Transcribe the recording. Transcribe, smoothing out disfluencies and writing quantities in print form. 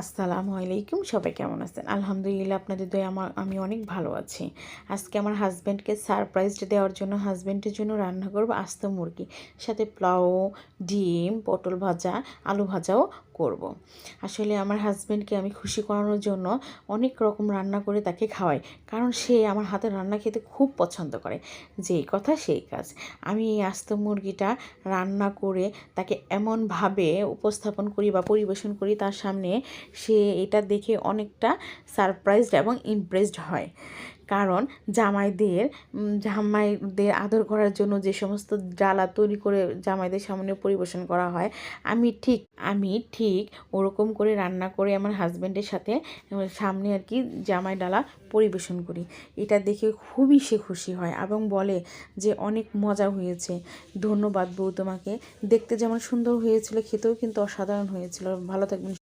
আসসালামু আলাইকুম, সবাই কেমন আছেন? আলহামদুলিল্লাহ, আপনাদের দয়ায় আমি অনেক ভালো আছি। আজকে আমার হাজব্যান্ডকে সারপ্রাইজ দেওয়ার জন্য হাজব্যান্ডের জন্য রান্না করব আস্ত মুরগি, সাথে পোলাও, ডিম, পটল ভাজা, আলু ভাজাও করব। আসলে আমার হাজব্যান্ডকে আমি খুশি করানোর জন্য অনেক রকম রান্না করে তাকে খাওয়াই, কারণ সে আমার হাতের রান্না খেতে খুব পছন্দ করে। যেই কথা সেই কাজ। আমি এই আস্ত মুরগিটা রান্না করে তাকে এমনভাবে উপস্থাপন করি বা পরিবেশন করি তার সামনে, সে এটা দেখে অনেকটা সারপ্রাইজড এবং ইমপ্রেসড হয়। কারণ জামাইদের আদর করার জন্য যে সমস্ত ডালা তৈরি করে জামাইদের সামনে পরিবেশন করা হয়, আমি ঠিক ওরকম করে রান্না করে আমার হাজব্যান্ডের সাথে সামনে আর কি জামাই ডালা পরিবেশন করি। এটা দেখে খুবই সে খুশি হয় এবং বলে যে অনেক মজা হয়েছে, ধন্যবাদ বউ তোমাকে। দেখতে যেমন সুন্দর হয়েছিল, খেতেও কিন্তু অসাধারণ হয়েছিল। ভালো থাকবেন।